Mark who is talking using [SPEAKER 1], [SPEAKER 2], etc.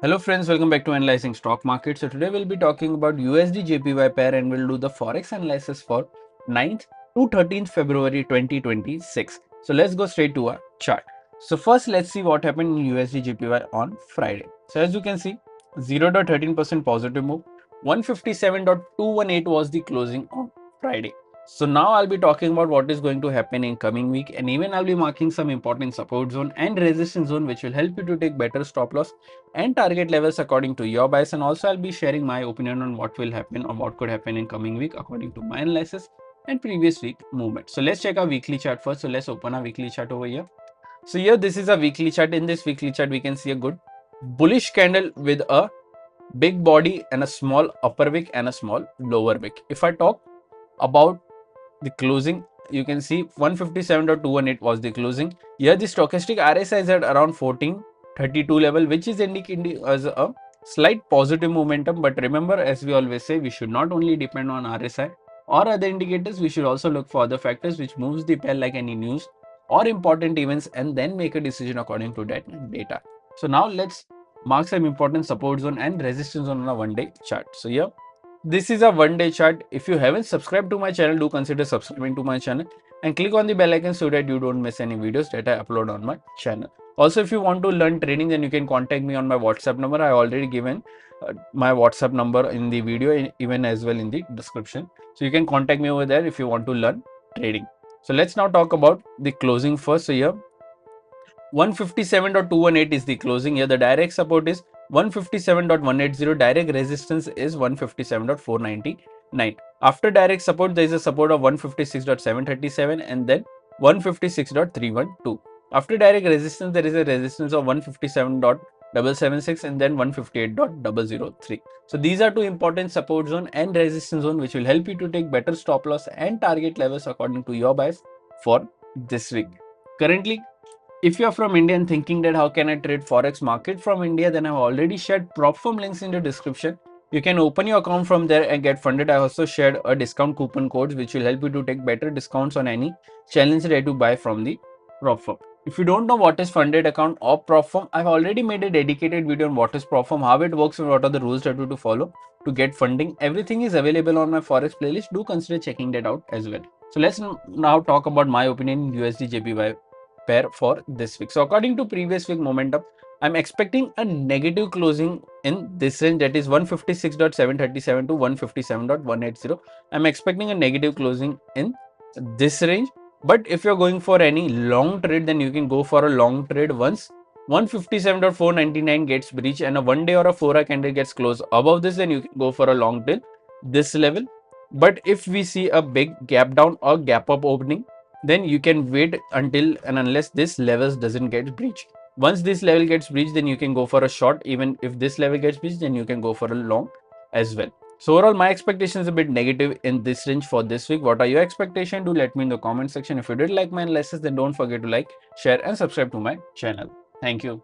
[SPEAKER 1] Hello friends, welcome back to Analyzing Stock Market. So today we'll be talking about USD JPY pair and we'll do the Forex analysis for 9th to 13th February 2026. So let's go straight to our chart. So first let's see what happened in USD JPY on Friday. So as you can see, 0.13% positive move, 157.218 was the closing on Friday. So now I'll be talking about what is going to happen in coming week, and even I'll be marking some important support zone and resistance zone which will help you to take better stop loss and target levels according to your bias. And also I'll be sharing my opinion on what will happen or what could happen in coming week according to my analysis and previous week movement. So let's check our weekly chart first. So let's open our weekly chart over here. So here this is a weekly chart. In this weekly chart we can see a good bullish candle with a big body and a small upper wick and a small lower wick. If I talk about the closing, you can see 157.218 was the closing. Here the stochastic RSI is at around 1432 level, which is indicating as a slight positive momentum. But remember, as we always say, we should not only depend on RSI or other indicators, we should also look for other factors which moves the pair, like any news or important events, and then make a decision according to that data. So now let's mark some important support zone and resistance zone on a one-day chart. So here this is a one-day chart. If you haven't subscribed to my channel, do consider subscribing to my channel and click on the bell icon so that you don't miss any videos that I upload on my channel. Also, if you want to learn trading, then you can contact me on my WhatsApp number. I already given my WhatsApp number in the video, even as well in the description. So you can contact me over there if you want to learn trading. So let's now talk about the closing first. So here 157.218 is the closing. Here the direct support is 157.180. Direct resistance is 157.499. After direct support, there is a support of 156.737 and then 156.312. After direct resistance, there is a resistance of 157.776 and then 158.003. So these are two important support zone and resistance zone which will help you to take better stop loss and target levels according to your bias for this week. Currently, if you are from India and thinking that how can I trade Forex market from India, then I've already shared prop firm links in the description. You can open your account from there and get funded. I also shared a discount coupon codes which will help you to take better discounts on any challenge that you buy from the prop firm. If you don't know what is funded account or prop firm, I've already made a dedicated video on what is prop firm, how it works, and what are the rules that you have to follow to get funding. Everything is available on my Forex playlist. Do consider checking that out as well. So let's now talk about my opinion in USD JPY pair for this week. So according to previous week momentum, I'm expecting a negative closing in this range, that is 156.737 to 157.180. I'm expecting a negative closing in this range. But if you're going for any long trade, then you can go for a long trade once 157.499 gets breached and a 1 day or a 4 hour candle gets closed above this, then you can go for a long till this level. But if we see a big gap down or gap up opening, then you can wait until and unless this levels doesn't get breached. Once this level gets breached, then you can go for a short. Even if this level gets breached, then you can go for a long as well. So overall, my expectation is a bit negative in this range for this week. What are your expectations? Do let me in the comment section. If you did like my analysis, then don't forget to like, share and subscribe to my channel. Thank you.